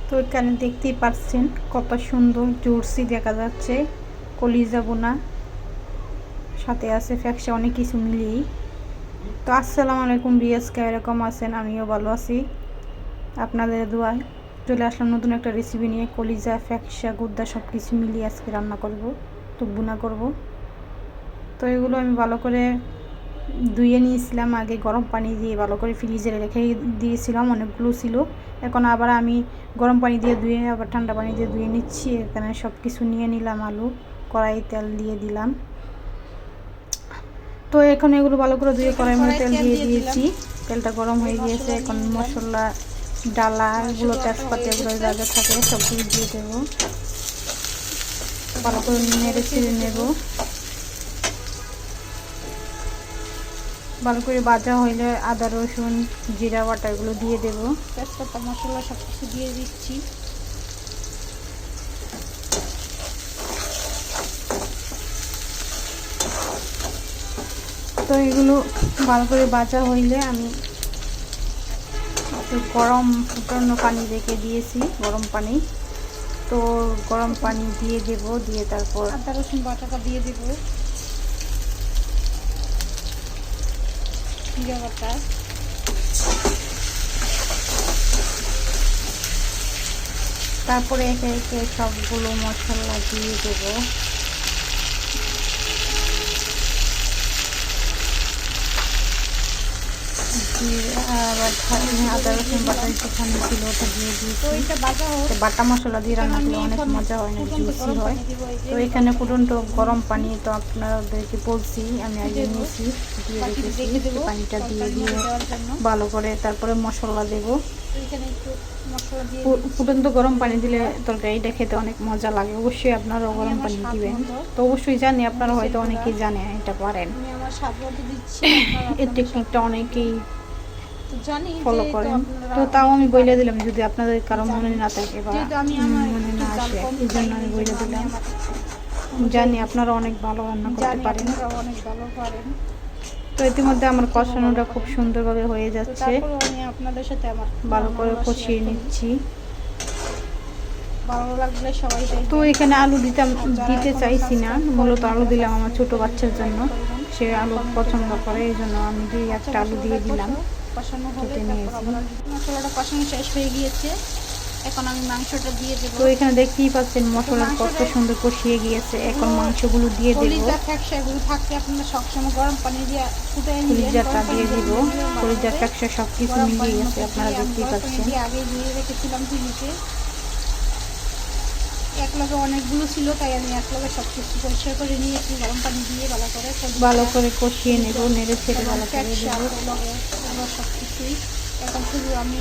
তো এখানে দেখতেই পাচ্ছেন কত সুন্দর জুসি দেখা যাচ্ছে, কলিজা বোনা, সাথে আছে ফ্যাকশা, অনেক কিছু মিলিয়েই। তো আসসালামু আলাইকুম বিএসকে, এরকম আছেন? আমিও ভালো আছি, আপনাদের দোয়ায় চলে আসলাম নতুন একটা রেসিপি নিয়ে। কলিজা, ফ্যাকশা, গুদ্দা সব কিছু মিলিয়ে আজকে রান্না করব, তো বোনা করব। তো এগুলো আমি ভালো করে ধুয়ে নিয়েছিলাম আগে, গরম পানি দিয়ে ভালো করে ফ্রিজে রেখে দিয়েছিলাম, অনেকগুলো ছিল। এখন আবার আমি গরম পানি দিয়ে ধুয়ে আবার ঠান্ডা পানি দিয়ে ধুয়ে নিচ্ছি। এখানে সব কিছু নিয়ে নিলাম, আলু, কড়াই, তেল দিয়ে দিলাম। তো এখন এগুলো ভালো করে ধুয়ে কড়াইয়ের মধ্যে তেল দিয়ে দিয়েছি, তেলটা গরম হয়ে গিয়েছে। এখন মশলা, ডালা, এগুলো তেজপাতা, এগুলো যা যা থাকে সব কিছু দিয়ে দেবো, ভালো করে নেড়ে ছেড়ে নেব। ভালো করে ভাজা হইলে আদা, রসুন, জিরা বাটা এগুলো দিয়ে দেব, তেজপাতা, মশলা সব কিছু দিয়ে দিচ্ছি। তো এগুলো ভালো করে ভাজা হইলে আমি একটু গরম ফুটানো পানি রেখে দিয়েছি, গরম পানি। তো গরম পানি দিয়ে দেব, দিয়ে তারপর আদা রসুন বাটাটা দিয়ে দেব, জিরা বাটা, তারপরে একে একে সবগুলো মশলা দিয়ে দেব। আদা রসুন বাটা যেখানে ছিল ওটা দিয়ে দিয়েছি। বাটা মশলা দিয়ে রান্না করলে অনেক মজা হয়, অনেক জুসি হয়। তো এখানে ফুটন্ত গরম পানি তো আপনাদেরকে বলছি, আমি আগে নিয়েছি, দিয়ে রেখেছি। পানিটা দিয়ে ভালো করে তারপরে মশলা দেব। ফুটন্ত গরম পানি দিলে তরকারিটা খেতে অনেক মজা লাগে। অবশ্যই আপনারাও গরম পানি দিবেন। তো অবশ্যই জানি আপনারা হয়তো অনেকেই জানেন, এটা পারেন, এই টেকনিকটা অনেকেই ফলো করেন। তো তাও আমি বলে দিলাম, যদি আপনাদের কারো মনে না থাকে বা মনে না আসে, এই জন্য আমি বলে দিলাম। জানি আপনারা অনেক ভালো রান্না করতে পারেন। তো ইতিমধ্যে আমার কষানোটা খুব সুন্দরভাবে হয়ে যাচ্ছে, আপনাদের সাথে আমার ভালো করে কষিয়ে নিচ্ছি। ভালো লাগলে সবাই। তো এখানে আলু দিতে চাইছি না, মূলত আলু দিলাম আমার ছোট বাচ্চার জন্য, সে আলু পছন্দ করে, এই জন্য আমি একটা আলু দিয়ে দিলাম। মশলাটা কষানো শেষ হয়ে গিয়েছে, এখন আমি মাংসটা দিয়ে দেবো। তো এখানে দেখতেই পাচ্ছেন মশলা কত সুন্দর কষিয়ে গিয়েছে। এখন মাংসগুলো দিয়ে দেবো, এগুলো থাকলে আপনারা সবসময় গরম পানি দিয়ে কলিজাটা দিয়ে দিব। কলিজা, ফ্যাকশা সব কিছু মিলিয়ে গেছে, আপনারা দেখতেই পাচ্ছেন। আগে দিয়ে রেখেছিলাম ফ্রিজে, এক লগে অনেকগুলো ছিল, তাই আমি এক লগে সব কিছু পরিষ্কার করে নিয়েছি, গরম পানি দিয়ে ভালো করে কষিয়ে নেব, নেড়ে ছেড়ে ভালো করে দেবো আবার সব কিছুই। এখন শুধু আমি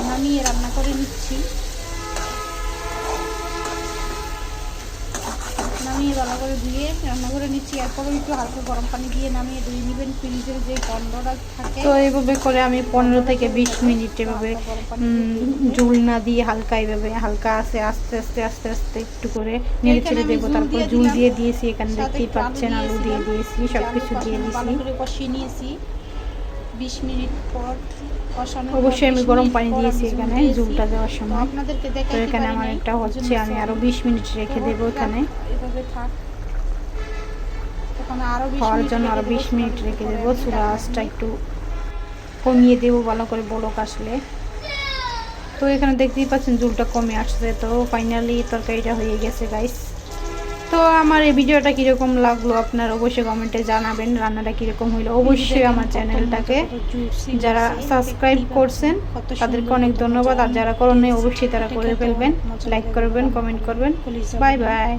নামিয়ে রান্না করে নিচ্ছি, নামিয়ে ভালো করে ধুয়ে রান্না করে নিচ্ছি। এরপরেও একটু হালকা গরম পানি দিয়ে নামিয়ে ধুয়ে নেবেন, ফ্রিজের যে গন্ধটা থাকে। তো এইভাবে করে আমি 15 থেকে 20 মিনিট এভাবে ঝোল না দিয়ে হালকা, এইভাবে হালকা আছে আস্তে আস্তে আস্তে আস্তে একটু করে নেড়ে ছেড়ে দেবো। তারপর ঝোল দিয়ে দিয়েছি, এখানে দেখতেই পাচ্ছেন আলু দিয়ে দিয়েছি, সব কিছু দিয়ে দিয়েছি, ভালো করে কষিয়ে নিয়েছি। 20 মিনিট পর অবশ্যই আমি গরম পানি দিয়েছি এখানে ঝোলটা দেওয়ার সময়। তো এখানে আমার এটা হচ্ছে, আমি আরো 20 মিনিট রেখে দেবো এখানে, খাওয়ার জন্য আরো 20 মিনিট রেখে দেবো। চুলা আঁচটা একটু কমিয়ে দেবো ভালো করে বলক আসলে। তো এখানে দেখতেই পাচ্ছেন ঝোলটা কমে আসছে। তো ফাইনালি তরকারিটা হয়ে গেছে গাইস। তো আমার এই ভিডিওটা কীরকম লাগলো আপনারা অবশ্যই কমেন্টে জানাবেন, রান্নাটা কীরকম হইলো। অবশ্যই আমার চ্যানেলটাকে যারা সাবস্ক্রাইব করছেন তাদেরকে অনেক ধন্যবাদ, আর যারা করেন নাই অবশ্যই তারা করে ফেলবেন, লাইক করবেন, কমেন্ট করবেন। Bye bye.